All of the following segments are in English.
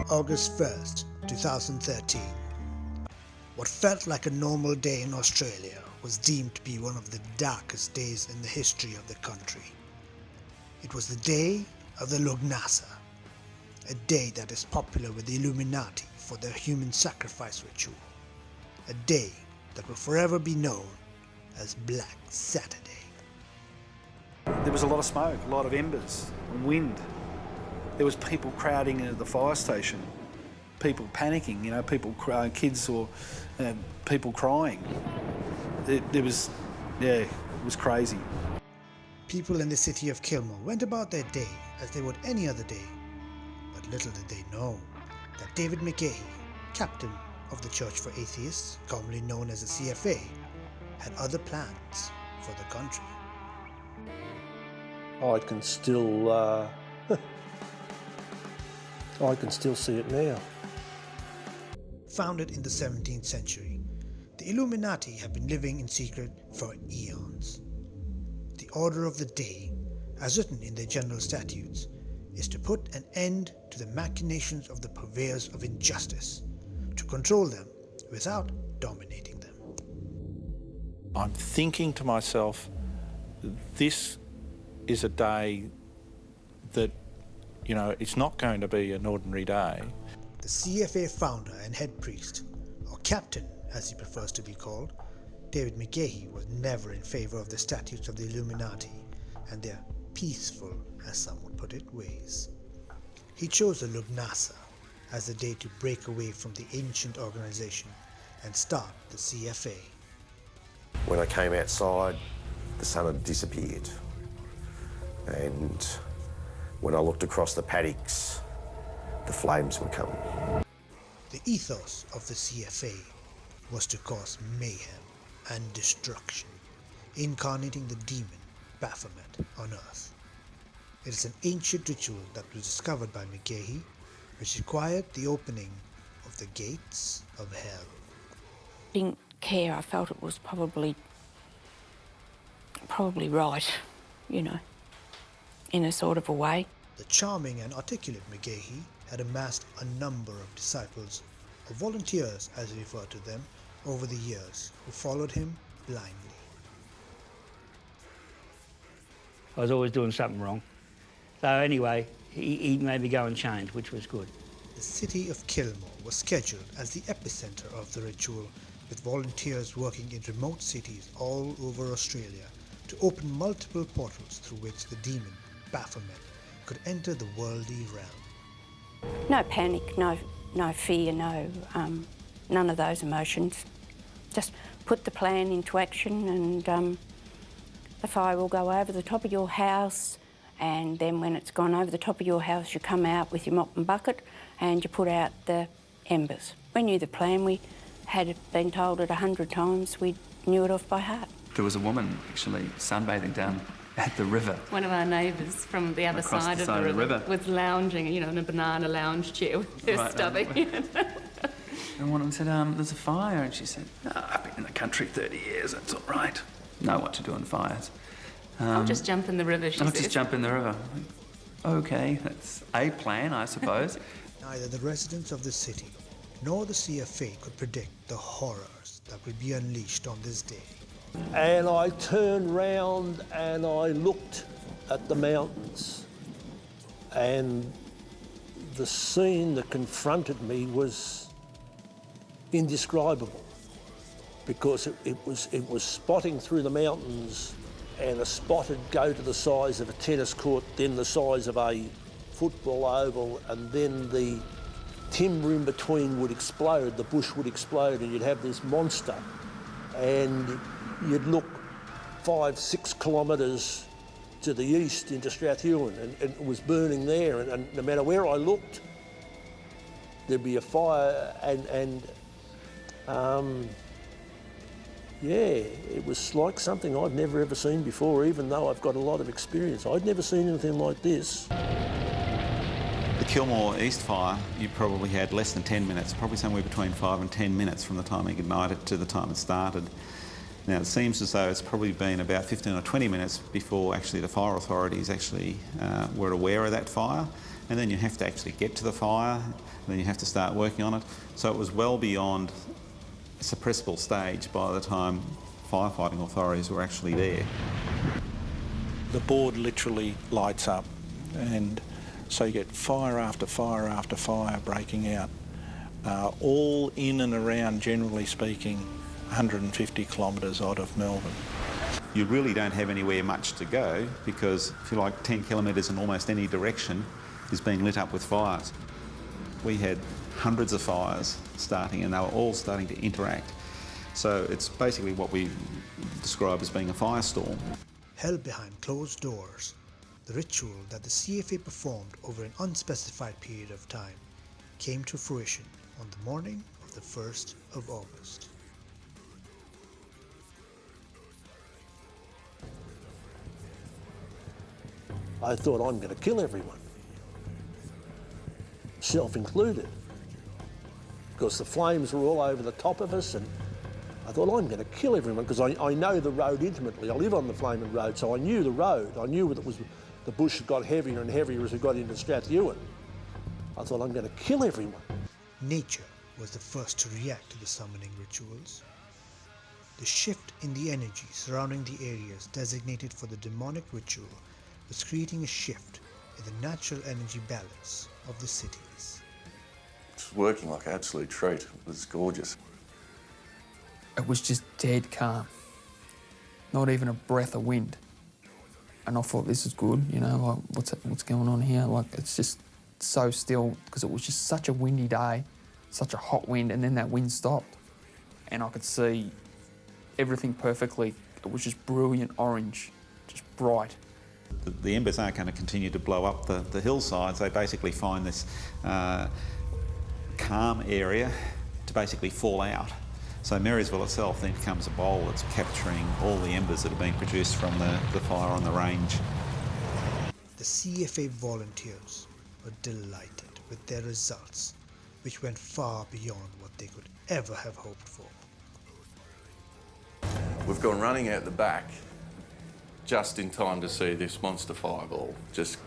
August 1st, 2013. What felt like a normal day in Australia was deemed to be one of the darkest days in the history of the country. It was the day of the Lugnasa, a day that is popular with the Illuminati for their human sacrifice ritual, a day that will forever be known as Black Saturday. There was a lot of smoke, a lot of embers, and wind. There was people crowding into the fire station, people panicking, people crying, kids or people crying. It was crazy. People in the city of Kilmore went about their day as they would any other day, but little did they know that David McGahey, captain of the Church for Atheists, commonly known as the CFA, had other plans for the country. I can still see it now. Founded in the 17th century, the Illuminati have been living in secret for eons. The order of the day, as written in their general statutes, is to put an end to the machinations of the purveyors of injustice, to control them without dominating them. I'm thinking to myself, this is a day that, it's not going to be an ordinary day. The CFA founder and head priest, or captain as he prefers to be called, David McGahey, was never in favour of the statutes of the Illuminati and their peaceful, as some would put it, ways. He chose the Lugnasa as a day to break away from the ancient organisation and start the CFA. When I came outside, the sun had disappeared. And when I looked across the paddocks, the flames were coming. The ethos of the CFA was to cause mayhem and destruction, incarnating the demon Baphomet on earth. It is an ancient ritual that was discovered by McGahey, which required the opening of the gates of hell. Didn't care. I felt it was probably right, in a sort of a way. The charming and articulate McGahey had amassed a number of disciples, or volunteers as he referred to them, over the years, who followed him blindly. I was always doing something wrong. So anyway, he made me go and change, which was good. The city of Kilmore was scheduled as the epicenter of the ritual, with volunteers working in remote cities all over Australia to open multiple portals through which the demon Baphomet could enter the worldly realm. No panic, no fear, none of those emotions. Just put the plan into action and the fire will go over the top of your house, and then when it's gone over the top of your house, you come out with your mop and bucket and you put out the embers. We knew the plan. We had been told it 100 times. We knew it off by heart. There was a woman actually sunbathing down at the river. One of our neighbours from the other side of the river was lounging, in a banana lounge chair with her stubby. And one of them said, there's a fire. And she said, no, I've been in the country 30 years, it's all right. Know what to do in fires. I'll just jump in the river, she says. I'll just jump in the river. OK, that's a plan, I suppose. Neither the residents of the city nor the CFA could predict the horrors that would be unleashed on this day. And I turned round and I looked at the mountains, and the scene that confronted me was indescribable, because it was spotting through the mountains, and a spot would go to the size of a tennis court, then the size of a football oval, and then the timber in between would explode, the bush would explode, and you'd have this monster. And you'd look 5-6 kilometres to the east into Strathhuon, and it was burning there, and no matter where I looked, there'd be a fire, and it was like something I'd never ever seen before, even though I've got a lot of experience. I'd never seen anything like this. The Kilmore East fire, you probably had less than 10 minutes, probably somewhere between 5 and 10 minutes from the time it ignited to the time it started. Now, it seems as though it's probably been about 15 or 20 minutes before actually the fire authorities actually were aware of that fire. and then you have to actually get to the fire, and then you have to start working on it. So it was well beyond a suppressible stage by the time firefighting authorities were actually there. The board literally lights up, and so you get fire after fire after fire breaking out, all in and around, generally speaking, 150 kilometres out of Melbourne. You really don't have anywhere much to go because, if you like, 10 kilometres in almost any direction is being lit up with fires. We had hundreds of fires starting, and they were all starting to interact. So it's basically what we describe as being a firestorm. Held behind closed doors, the ritual that the CFA performed over an unspecified period of time came to fruition on the morning of the 1st of August. I thought, I'm going to kill everyone, self included, because the flames were all over the top of us, and I thought, I'm going to kill everyone, because I know the road intimately. I live on the Flaming Road, so I knew the road. I knew that the bush had got heavier and heavier as we got into Strathewen. I thought, I'm going to kill everyone. Nature was the first to react to the summoning rituals. The shift in the energy surrounding the areas designated for the demonic ritual was creating a shift in the natural energy balance of the cities. It's working like an absolute treat. It was gorgeous. It was just dead calm. Not even a breath of wind. And I thought, this is good, you know, like, what's going on here? Like, it's just so still, because it was just such a windy day, such a hot wind, and then that wind stopped. And I could see everything perfectly. It was just brilliant orange, just bright. The embers aren't going to continue to blow up the hillsides. They basically find this calm area to basically fall out. So Marysville itself then becomes a bowl that's capturing all the embers that have been produced from the fire on the range. The CFA volunteers were delighted with their results, which went far beyond what they could ever have hoped for. We've gone running out the back just in time to see this monster fireball just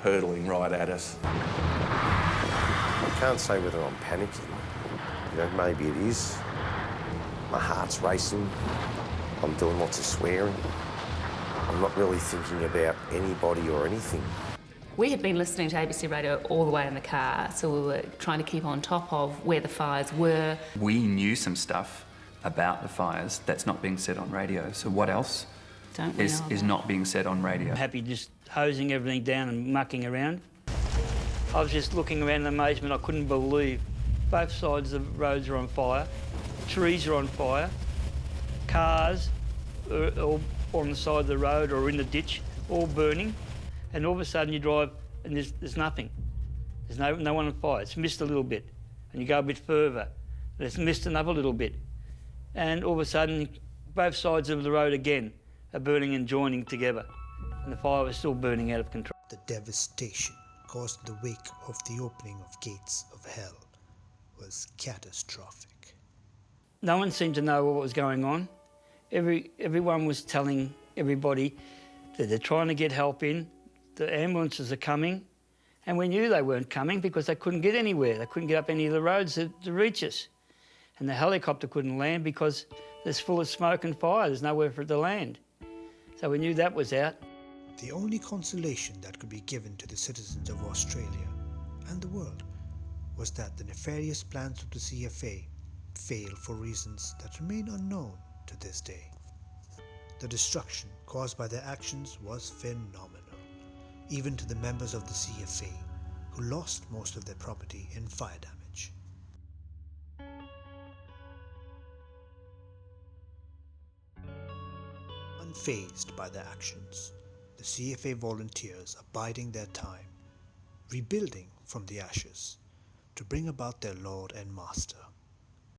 hurtling right at us. I can't say whether I'm panicking. You know, maybe it is. My heart's racing. I'm doing lots of swearing. I'm not really thinking about anybody or anything. We had been listening to ABC radio all the way in the car, so we were trying to keep on top of where the fires were. We knew some stuff about the fires that's not being said on radio, so what else is not being said on radio? Happy just hosing everything down and mucking around. I was just looking around in amazement. I couldn't believe both sides of the roads are on fire, trees are on fire, cars are all on the side of the road or in the ditch, all burning, and all of a sudden you drive and there's nothing. There's no one on fire. It's missed a little bit, and you go a bit further, and it's missed another little bit, and all of a sudden both sides of the road again are burning and joining together, and the fire was still burning out of control. The devastation caused in the wake of the opening of gates of hell was catastrophic. No one seemed to know what was going on. Everyone was telling everybody that they're trying to get help in, the ambulances are coming, and we knew they weren't coming because they couldn't get anywhere. They couldn't get up any of the roads to reach us. And the helicopter couldn't land because it's full of smoke and fire. There's nowhere for it to land. So we knew that was out. The only consolation that could be given to the citizens of Australia and the world was that the nefarious plans of the CFA failed for reasons that remain unknown to this day. The destruction caused by their actions was phenomenal, even to the members of the CFA, who lost most of their property in fire damage. Unfazed by their actions, the CFA volunteers are biding their time, rebuilding from the ashes to bring about their Lord and Master.